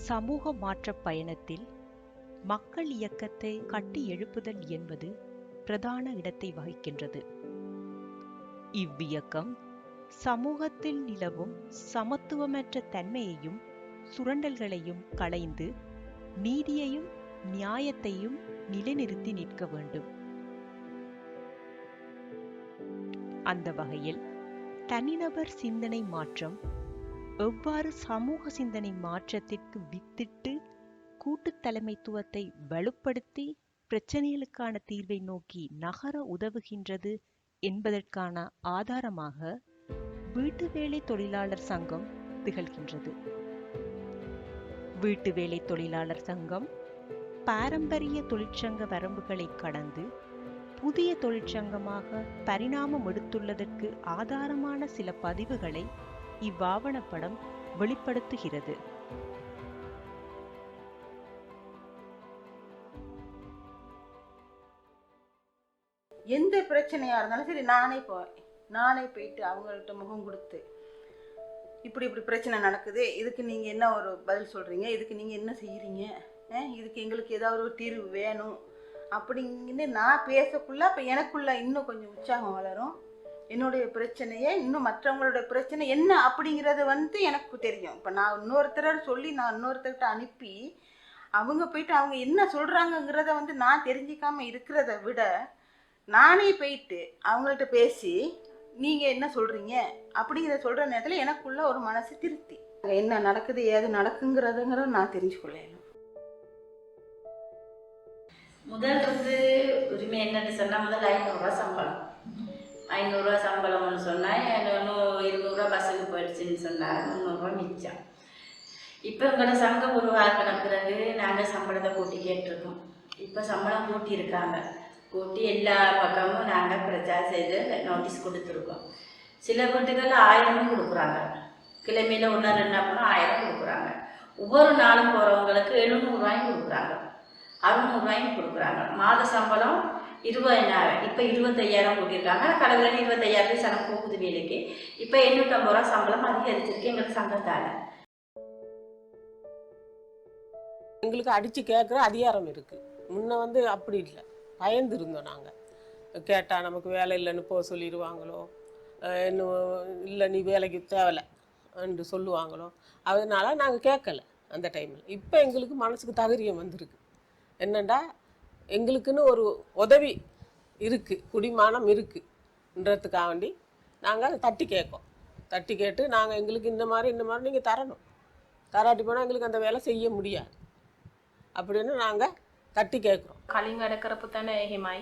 சமூக மாற்றப் பயணத்தில் மக்கள் இயக்கத்தை கட்டி எழுப்புதல் என்பது பிரதான இடத்தை வகிக்கின்றது. இவ்வியக்கம் சமூகத்தில் நிலவும் சமத்துவமற்ற தன்மையையும் சுரண்டல்களையும் களைந்து நீதியையும் நியாயத்தையும் நிலைநிறுத்தி நிற்க வேண்டும். அந்த வகையில் தனிநபர் சிந்தனை மாற்றம் எவ்வாறு சமூக சிந்தனை மாற்றத்திற்கு வித்திட்டு கூட்டு தலைமைத்துவத்தை வலுப்படுத்தி பிரச்சனைகளுக்கான தீர்வை நோக்கி நகர உதவுகின்றது என்பதற்கான ஆதாரமாக வீட்டு வேலை தொழிலாளர் சங்கம் திகழ்கின்றது. வீட்டு வேலை தொழிலாளர் சங்கம் பாரம்பரிய தொழிற்சங்க வரம்புகளை கடந்து புதிய தொழிற்சங்கமாக பரிணாமம் எடுத்துள்ளதற்கு ஆதாரமான சில பதிவுகளை இவ்வாவணப்படம் வெளிப்படுத்துகிறது. எந்த பிரச்சனையா இருந்தாலும் சரி நானே போயிட்டு அவங்கள்ட்ட முகம் கொடுத்து இப்படி பிரச்சனை நடக்குது, இதுக்கு நீங்கள் என்ன ஒரு பதில் சொல்கிறீங்க, இதுக்கு நீங்கள் என்ன செய்கிறீங்க, இதுக்கு எங்களுக்கு ஏதாவது ஒரு தீர்வு வேணும் அப்படிங்கன்னு நான் பேசக்குள்ள அப்போ எனக்குள்ள இன்னும் கொஞ்சம் உற்சாகம் வளரும். என்னுடைய பிரச்சனையை இன்னும் மற்றவங்களோட பிரச்சனை என்ன அப்படிங்கிறது எனக்கு தெரியும். இப்போ நான் இன்னொருத்தர்கிட்ட அனுப்பி அவங்க போயிட்டு அவங்க என்ன சொல்கிறாங்கங்கிறத நான் தெரிஞ்சிக்காமல் இருக்கிறத விட நானே போயிட்டு அவங்கள்ட்ட பேசி நீங்கள் என்ன சொல்கிறீங்க அப்படிங்கிறத சொல்கிற நேரத்தில் எனக்குள்ள ஒரு மனசு திருப்தி. என்ன நடக்குது ஏது நடக்குங்கிறதுங்கிறத நான் தெரிஞ்சுக்கொள்ளேன். முதல் உரிமை என்னன்னு சொன்னால் முதல் 500 ரூபா சம்பளம். 500 ரூபா சம்பளம்னு சொன்னால் 200 ரூபா பஸ்ஸுக்கு போயிடுச்சுன்னு சொன்னால் 300 ரூபா மிச்சம். இப்போ உங்களோட சங்கம் உருவாக்கின பிறகு நாங்கள் சம்பளத்தை கூட்டி கேட்டிருக்கோம். இப்போ சம்பளம் கூட்டியிருக்காங்க. கூட்டி எல்லா பக்கமும் நாங்கள் பிரச்சாரம் செய்து நோட்டீஸ் கொடுத்துருக்கோம். சில வீட்டுகள் 1000 கொடுக்குறாங்க. கிழமையில் 1-2 அப்புறம் 1000 கொடுக்குறாங்க. ஒவ்வொரு நாளும் போகிறவங்களுக்கு 700 ரூபாயும் கொடுக்குறாங்க, 600 ரூபாயும் கொடுக்குறாங்க. மாத சம்பளம் 20,000, இப்போ 25,000 கூட்டியிருக்காங்க. கடவுள் 25,000 சனம் போகுது வேலைக்கு. இப்போ 850 ரூபா சம்பளம் அதிகரிச்சிருக்கு எங்களுக்கு சங்கத்தால். எங்களுக்கு அடித்து கேட்குற அதிகாரம் இருக்குது. முன்ன அப்படி இல்லை, பயந்து இருந்தோம். நாங்கள் கேட்டால் நமக்கு வேலை இல்லைன்னு போக சொல்லிடுவாங்களோ, இன்னும் இல்லை நீ வேலைக்கு தேவையில்லை என்று சொல்லுவாங்களோ, அதனால நாங்கள் கேட்கல அந்த டைமில். இப்போ எங்களுக்கு மனசுக்கு தைரியம் வந்திருக்கு. என்னண்டா எங்களுக்குன்னு ஒரு உதவி இருக்குது, குடிமானம் இருக்குன்றதுக்காக வேண்டி நாங்கள் அதை தட்டி கேட்போம். தட்டி கேட்டு நாங்கள் எங்களுக்கு இந்த மாதிரி நீங்கள் தரணும், தராட்டி போனால் எங்களுக்கு அந்த வேலை செய்ய முடியாது அப்படின்னு நாங்கள் තට්ටි කෑකෝ. කලින් වැඩ කරපු තැන එහෙමයි.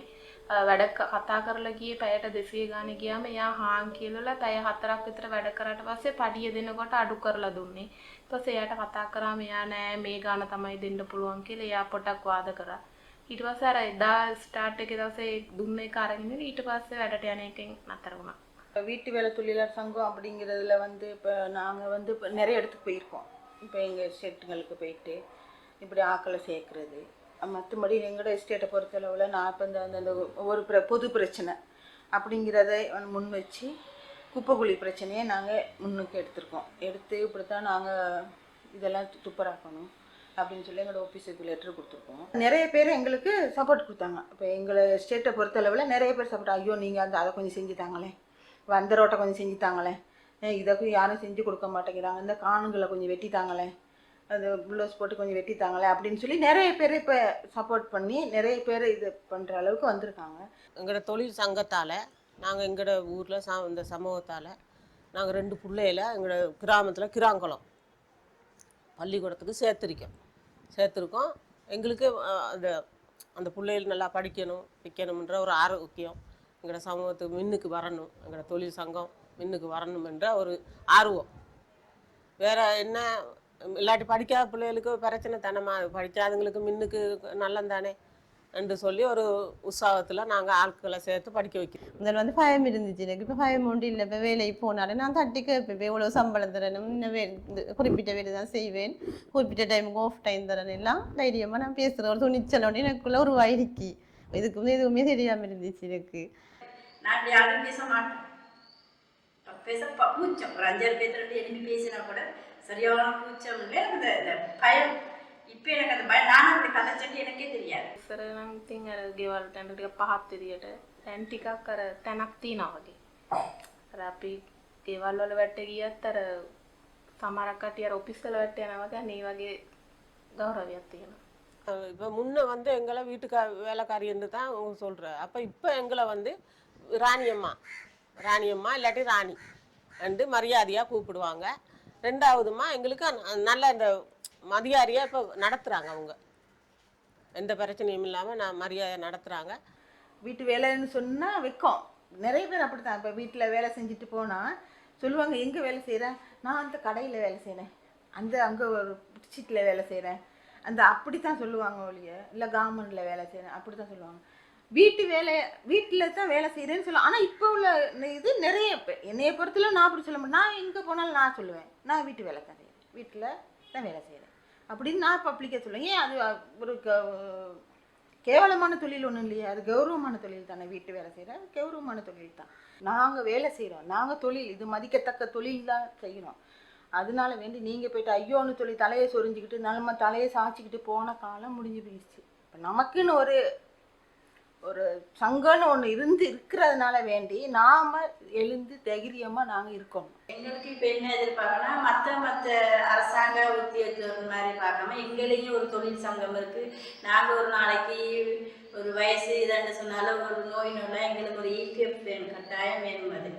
වැඩ කතා කරලා ගියේ පැයට 200 ගානේ ගියාම එයා හාන් කියලා පැය 4ක් විතර වැඩ කරාට පස්සේ පඩිය දෙනකොට අඩු කරලා දුන්නේ. ඊට පස්සේ එයාට කතා කරාම එයා නෑ මේ ගාන තමයි දෙන්න පුළුවන් කියලා එයා පොඩක් වාද කරා. ඊට පස්සේ අර එදා ස්ටාර්ට් එකේ දවසේ දුන්න එක අරගෙන ඊට පස්සේ වැඩට යන එකෙන් නතර වුණා. வீட்டு வேலை தொழிலாளர் சங்கம் அப்படிங்கிறதுல இப்போ நாங்கள் இப்போ நிறைய இடத்துக்கு போயிருக்கோம். இப்போ எங்கள் ஸ்டேட்டுங்களுக்கு போயிட்டு இப்படி ஆக்களை சேர்க்குறது. மற்றபடி எங்களோட எஸ்டேட்டை பொறுத்தளவில் நான் இப்போ அந்த ஒரு பொது பிரச்சனை அப்படிங்கிறத முன் வச்சு குப்பைக்குழி பிரச்சனையை நாங்கள் முன்னுக்கு எடுத்து இப்படித்தான் நாங்கள் இதெல்லாம் துப்பராக்கணும் அப்படின்னு சொல்லி எங்களோட ஆஃபீஸுக்கு லெட்டர் கொடுத்துருக்கோம். நிறைய பேர் எங்களுக்கு சப்போர்ட் கொடுத்தாங்க. இப்போ எங்களை ஸ்டேட்டை பொறுத்தளவில் நிறைய பேர் சப்போர்ட், ஐயோ நீங்கள் அதை கொஞ்சம் செஞ்சுத்தாங்களே, அந்த ரோட்டை கொஞ்சம் செஞ்சுத்தாங்களே, இதை யாரும் செஞ்சு கொடுக்க மாட்டேங்கிறாங்க, இந்த காணுங்களை கொஞ்சம் வெட்டித்தாங்களே, அது ப்ளவுஸ் போட்டு கொஞ்சம் வெட்டித்தாங்களே அப்படின்னு சொல்லி நிறைய பேர் இப்போ சப்போர்ட் பண்ணி நிறைய பேர் இது பண்ணுற அளவுக்கு வந்திருக்காங்க. எங்களோட தொழில் சங்கத்தால் நாங்கள் எங்களோட ஊரில் இந்த சமூகத்தால் நாங்கள் 2 பிள்ளைகளை எங்களோட கிராமத்தில் கிராங்குளம் பள்ளிக்கூடத்துக்கு சேர்த்துருக்கோம். எங்களுக்கு அந்த பிள்ளைகள் நல்லா படிக்கணும் வைக்கணுன்ற ஒரு ஆரோக்கியம், எங்களோட சமூகத்துக்கு மின்னுக்கு வரணும், எங்களோட தொழில் சங்கம் மின்னுக்கு வரணுமென்ற ஒரு ஆர்வம். வேறு என்ன, இல்லாட்டி படிக்காத பிள்ளைகளுக்கு பிரச்சனை தானேம்மா, படிக்காதவங்களுக்கு மின்னுக்கு நல்லந்தானே என்று சொல்லி ஒரு உற்சாகத்தில் நாங்கள் ஆட்களை சேர்த்து படிக்க வைக்கிறோம். முதல் பயம் இருந்துச்சு எனக்கு. இப்போ பயம் ஒன்றும் இல்லை. இப்போ வேலைக்கு போனாலே நான் தட்டி கேட்பேன், இவ்வளோ சம்பளம் தரணும், குறிப்பிட்ட வேலை தான் செய்வேன், குறிப்பிட்ட டைமுக்கு ஆஃப் டைம் தரணும், எல்லாம் தைரியமாக நான் பேசுகிற ஒரு துணிச்சலோடு எனக்குள்ள ஒரு வாயிருக்கு. இதுக்கு எதுவுமே தெரியாமல் இருந்துச்சு எனக்கு. நான் யாரும் பேச மாட்டேன். பேச பூச்சம் ஒரு 5-6 பேர்த்து எழுப்பி பேசினா கூட சரியான பூச்சம் இல்லை எனக்கு இந்த பயம். இப்போ எனக்கு அந்த பயம் நானும் அப்படி கதைச்சட்டு எனக்கே தெரியாது. සර නම් ඉතින් අර ගෙවල් යන ටික පහත් විදියට දැන් ටිකක් අර තැනක් තියනවා වගේ. අර අපි ගෙවල් වල වැටේ ගියත් අර සමහරක් කටිය අර ඔෆිස් වල වැටේ යනවා වගේ මේ වගේ கௌரவிයක් තියෙනවා. இப்போ முன்ன வந்து எங்களை வீட்டுக்கு வேலைக்காரின்னு தான் சொல்கிற. அப்போ இப்போ எங்களை வந்து ராணியம்மா ராணியம்மா இல்லாட்டி ராணி அண்டு மரியாதையாக கூப்பிடுவாங்க. ரெண்டாவதுமா எங்களுக்கு நல்ல இந்த மரியாதையாக இப்போ நடத்துகிறாங்க. அவங்க எந்த பிரச்சனையும் இல்லாமல் நான் மரியாதை நடத்துகிறாங்க. வீட்டு வேலைன்னு சொன்னால் வைக்கும். நிறைய பேர் அப்படி தான். இப்போ வீட்டில் வேலை செஞ்சுட்டு போனால் சொல்லுவாங்க, எங்கே வேலை செய்கிறேன், நான் அந்த கடையில் வேலை செய்கிறேன், அங்கே ஒரு சீட்டில் வேலை செய்கிறேன், அந்த அப்படி தான் சொல்லுவாங்க ஒழிய, இல்லை கவர்மெண்ட்டில் வேலை செய்கிறேன் அப்படி தான் சொல்லுவாங்க. வீட்டு வேலை வீட்டில் தான் வேலை செய்கிறேன்னு சொல்லுவாங்க. ஆனால் இப்போ உள்ள இது நிறைய என்னைய பொறுத்தல நான் அப்படி சொல்ல மாட்டேன். நான் எங்கே போனாலும் நான் சொல்லுவேன், நான் வீட்டு வேலை தான் செய்கிறேன், வீட்டில் தான் வேலை செய்கிறேன் அப்படின்னு நான் பப்ளிக்காக சொல்லுவேன். ஏன் அது ஒரு கேவலமான தொழில் ஒன்றும் இல்லையா, அது கௌரவமான தொழில் தானே. வீட்டு வேலை செய்கிறேன் கௌரவமான தொழில் தான். நாங்கள் வேலை செய்கிறோம், நாங்கள் தொழில் இது மதிக்கத்தக்க தொழில் தான் செய்கிறோம். அதனால வேண்டி நீங்கள் போய்ட்டு ஐயோன்னு சொல்லி தலையை சொரிஞ்சிக்கிட்டு நம்ம தலையை சாய்ச்சிக்கிட்டு போன காலம் முடிஞ்சு போயிடுச்சு. இப்போ நமக்குன்னு ஒரு சங்கம்னு ஒன்று இருக்கிறதுனால வேண்டி நாம் எழுந்து தைரியமாக நாங்கள் இருக்கணும். எங்களுக்கு இப்போ என்ன எதிர்பார்க்கனா மற்ற அரசாங்க உத்தியோகத்தர் மாதிரி பார்க்காம எங்களையும் ஒரு தொழில் சங்கம் இருக்குது. நாங்கள் ஒரு நாளைக்கு ஒரு வயசு இதாண்டு சொன்னாலும் ஒரு நோய் நோய் எங்களுக்கு ஒரு இபிஎஃப் வேணும், கட்டாயம் வேணும். அது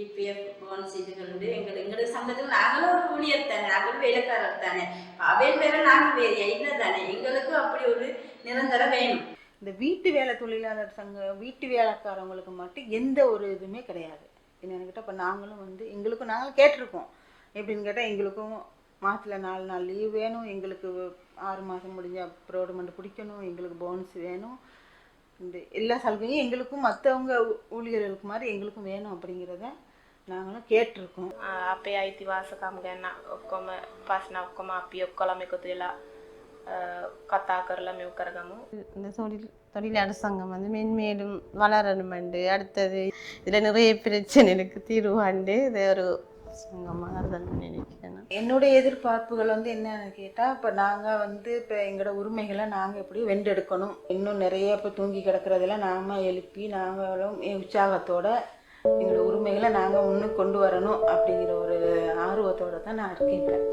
இபிஎஃப் போனஸ் இதுகள் உண்டு. எங்களுக்கு சங்கத்தில் நாங்களும் ஒரு ஊழியர் தானே, நாங்களும் வேலைக்காரர் தானே, அவையில் வேறு நாங்கள் வேறு இல்லை தானே. எங்களுக்கும் அப்படி ஒரு நிரந்தரம் வேணும். இந்த வீட்டு வேலை தொழிலாளர் சங்கம் வீட்டு வேலைக்காரவங்களுக்கு மட்டும் எந்த ஒரு இதுவுமே கிடையாது. என்னென்னு கேட்டால் இப்போ நாங்களும் வந்து நாங்களும் கேட்டிருக்கோம். எப்படின்னு கேட்டால் எங்களுக்கும் மாதத்தில் 4 நாள் லீவ் வேணும், எங்களுக்கு 6 மாதம் முடிஞ்ச ப்ரோடமெண்ட் பிடிக்கணும், எங்களுக்கு போனஸ் வேணும், இந்த எல்லா சலுகையும் எங்களுக்கும் மற்றவங்க ஊழியர்களுக்கு மாதிரி எங்களுக்கும் வேணும் அப்படிங்கிறத நாங்களும் கேட்டிருக்கோம். අපේ අයිතිවාසිකම් ගැන ඔක්කොම ප්‍රශ්න ඔක්කොම අපි ඔක්කොලම එකතු වෙලා කතා කරලා මෙව කරගමු. இந்த தொழிலாளர் சங்கம் வந்து மென்மேலும் வளரணும். அடுத்தது இதில் நிறைய பிரச்சனைகளுக்கு தீர்வு கண்டு இது ஒரு சங்கமாக தான் நினைக்கிறேன். என்னுடைய எதிர்பார்ப்புகள் வந்து என்னன்னு கேட்டால், இப்போ நாங்கள் வந்து இப்போ எங்களோட உரிமைகளை நாங்கள் எப்படி வென்றெடுக்கணும், இன்னும் நிறைய இப்போ தூங்கி கிடக்கிறதெல்லாம் நாம் எழுப்பி நாங்களும் உற்சாகத்தோட எங்களோட உரிமைகளை நாங்கள் முன்னுக்கு கொண்டு வரணும் அப்படிங்கிற ஒரு ஆர்வத்தோடு தான் நான் இருக்கேன்.